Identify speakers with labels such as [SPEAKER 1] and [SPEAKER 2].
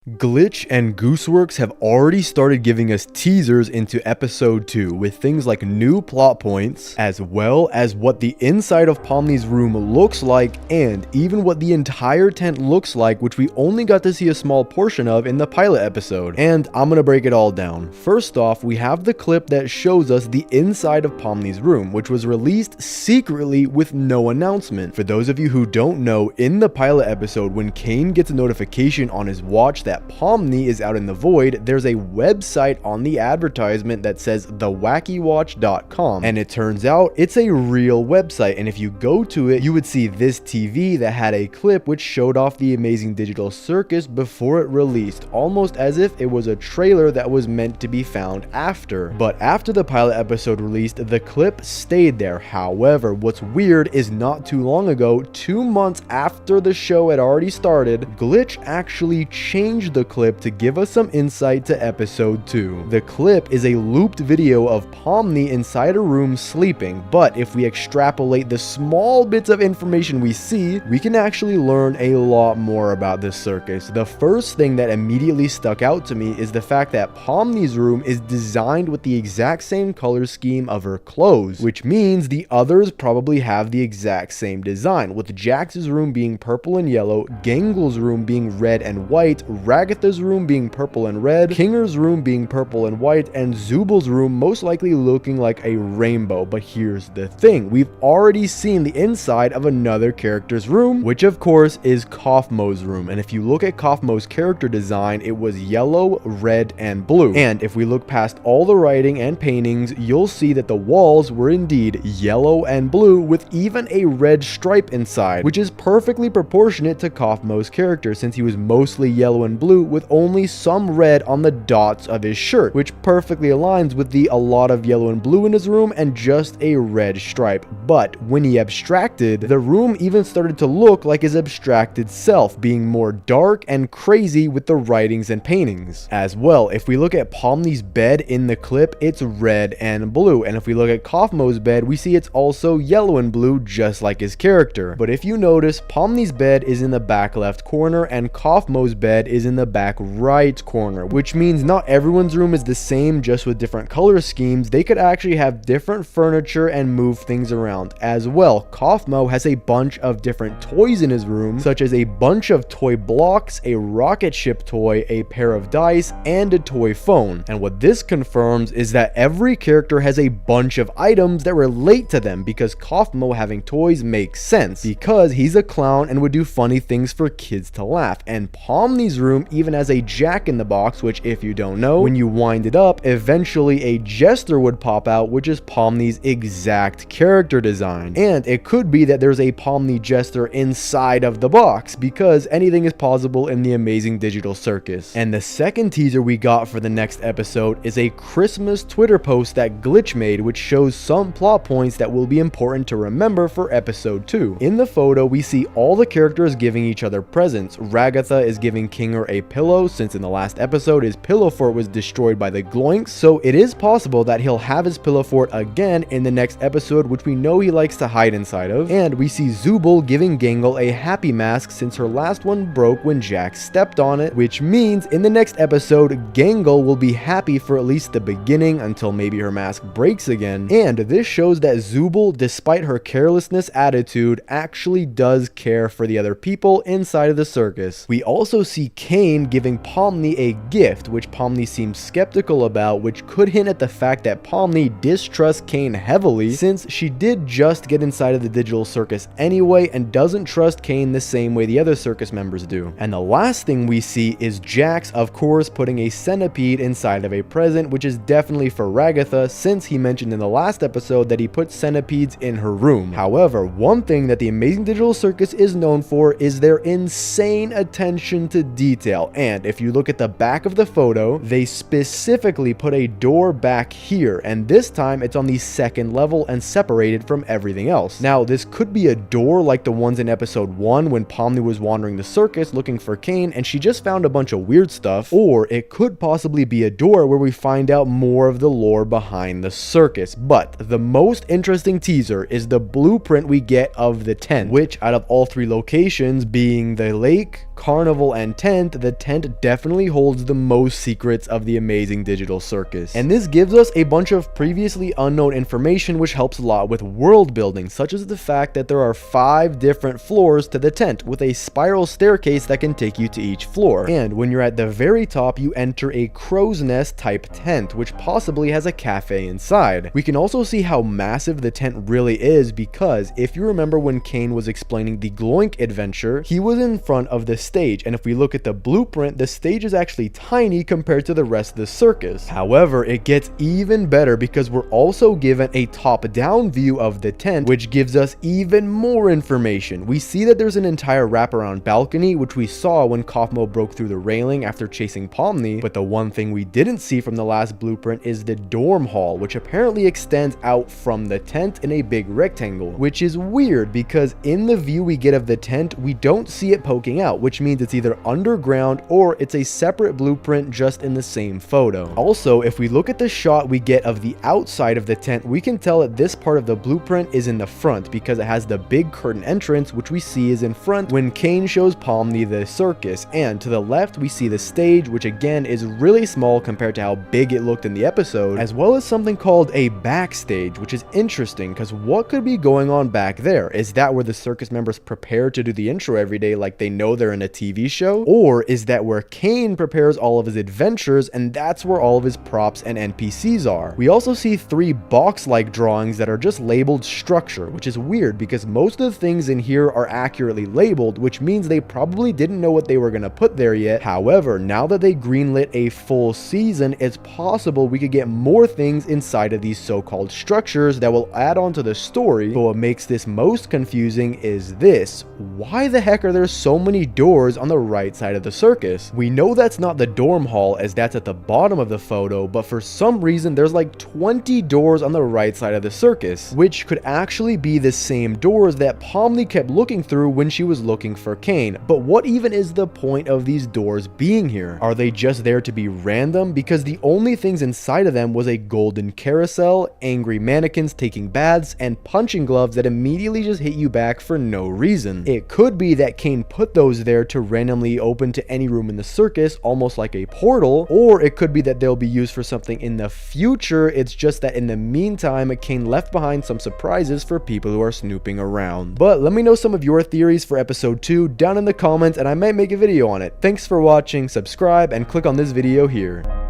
[SPEAKER 1] Glitch and Gooseworks have already started giving us teasers into episode 2 with things like new plot points, as well as what the inside of Pomni's room looks like and even what the entire tent looks like, which we only got to see a small portion of in the pilot episode. And I'm gonna break it all down. First off, we have the clip that shows us the inside of Pomni's room, which was released secretly with no announcement. For those of you who don't know, in the pilot episode, when Kane gets a notification on his watch that Pomni is out in the void, there's a website on the advertisement that says thewackywatch.com, and it turns out it's a real website, and if you go to it, you would see this TV that had a clip which showed off the amazing digital circus before it released, almost as if it was a trailer that was meant to be found after. But after the pilot episode released, the clip stayed there. However, what's weird is not too long ago, 2 months after the show had already started, Glitch actually changed the clip to give us some insight to episode 2. The clip is a looped video of Pomni inside a room sleeping, but if we extrapolate the small bits of information we see, we can actually learn a lot more about this circus. The first thing that immediately stuck out to me is the fact that Pomni's room is designed with the exact same color scheme of her clothes, which means the others probably have the exact same design, with Jax's room being purple and yellow, Gangle's room being red and white, Ragatha's room being purple and red, Kinger's room being purple and white, and Zubal's room most likely looking like a rainbow. But here's the thing, we've already seen the inside of another character's room, which of course is Kaufmo's room, and if you look at Kaufmo's character design, it was yellow, red, and blue, and if we look past all the writing and paintings, you'll see that the walls were indeed yellow and blue with even a red stripe inside, which is perfectly proportionate to Kaufmo's character since he was mostly yellow and blue with only some red on the dots of his shirt, which perfectly aligns with the a lot of yellow and blue in his room and just a red stripe. But when he abstracted, the room even started to look like his abstracted self, being more dark and crazy with the writings and paintings. As well, if we look at Pomni's bed in the clip, it's red and blue, and if we look at Kaufmo's bed, we see it's also yellow and blue just like his character. But if you notice, Pomni's bed is in the back left corner and Kaufmo's bed is in the back right corner, which means not everyone's room is the same, just with different color schemes. They could actually have different furniture and move things around. As well, Kaufmo has a bunch of different toys in his room, such as a bunch of toy blocks, a rocket ship toy, a pair of dice, and a toy phone. And what this confirms is that every character has a bunch of items that relate to them, because Kaufmo having toys makes sense, because he's a clown and would do funny things for kids to laugh. And Pomni's room even has a jack-in-the-box, which if you don't know, when you wind it up, eventually a jester would pop out, which is Pomni's exact character design. And it could be that there's a Pomni jester inside of the box, because anything is possible in the amazing digital circus. And the second teaser we got for the next episode is a Christmas Twitter post that Glitch made, which shows some plot points that will be important to remember for episode 2. In the photo, we see all the characters giving each other presents. Ragatha is giving Kinger a pillow, since in the last episode his pillow fort was destroyed by the Gloinks, so it is possible that he'll have his pillow fort again in the next episode, which we know he likes to hide inside of. And we see Zubal giving Gangle a happy mask, since her last one broke when Jack stepped on it, which means in the next episode Gangle will be happy for at least the beginning until maybe her mask breaks again. And this shows that Zubal, despite her carelessness attitude, actually does care for the other people inside of the circus. We also see Kane giving Pomni a gift, which Pomni seems skeptical about, which could hint at the fact that Pomni distrusts Kane heavily, since she did just get inside of the digital circus anyway and doesn't trust Kane the same way the other circus members do. And the last thing we see is Jax, of course, putting a centipede inside of a present, which is definitely for Ragatha, since he mentioned in the last episode that he put centipedes in her room. However, one thing that the amazing digital circus is known for is their insane attention to detail, and if you look at the back of the photo, they specifically put a door back here, and this time it's on the second level and separated from everything else. Now, this could be a door like the ones in episode 1 when Pomni was wandering the circus looking for Kane and she just found a bunch of weird stuff, or it could possibly be a door where we find out more of the lore behind the circus. But the most interesting teaser is the blueprint we get of the tent, which out of all 3 locations, being the lake, carnival, and tent, hint, the tent definitely holds the most secrets of the amazing digital circus. And this gives us a bunch of previously unknown information which helps a lot with world building, such as the fact that there are 5 different floors to the tent with a spiral staircase that can take you to each floor. And when you're at the very top, you enter a crow's nest type tent, which possibly has a cafe inside. We can also see how massive the tent really is because if you remember when Kane was explaining the Gloink adventure, he was in front of the stage, and if we look at the blueprint, the stage is actually tiny compared to the rest of the circus. However, it gets even better because we're also given a top-down view of the tent, which gives us even more information. We see that there's an entire wraparound balcony, which we saw when Kaufmo broke through the railing after chasing Pomni, but the one thing we didn't see from the last blueprint is the dorm hall, which apparently extends out from the tent in a big rectangle, which is weird because in the view we get of the tent, we don't see it poking out, which means it's either underground or it's a separate blueprint just in the same photo. Also, if we look at the shot we get of the outside of the tent, we can tell that this part of the blueprint is in the front because it has the big curtain entrance, which we see is in front when Kane shows Pomni the circus, and to the left we see the stage, which again is really small compared to how big it looked in the episode, as well as something called a backstage, which is interesting because what could be going on back there? Is that where the circus members prepare to do the intro every day like they know they're in a TV show? Or is that where Kane prepares all of his adventures and that's where all of his props and NPCs are? We also see 3 box-like drawings that are just labeled structure, which is weird because most of the things in here are accurately labeled, which means they probably didn't know what they were going to put there yet. However, now that they greenlit a full season, it's possible we could get more things inside of these so-called structures that will add on to the story. But what makes this most confusing is this: why the heck are there so many doors on the right side of the circus? We know that's not the dorm hall as that's at the bottom of the photo, but for some reason there's like 20 doors on the right side of the circus, which could actually be the same doors that Pomni kept looking through when she was looking for Kane. But what even is the point of these doors being here? Are they just there to be random? Because the only things inside of them was a golden carousel, angry mannequins taking baths, and punching gloves that immediately just hit you back for no reason. It could be that Kane put those there to randomly open to any room in the circus, almost like a portal, or it could be that they'll be used for something in the future. It's just that in the meantime, Kane left behind some surprises for people who are snooping around. But let me know some of your theories for episode 2 down in the comments and I might make a video on it. Thanks for watching, subscribe, and click on this video here.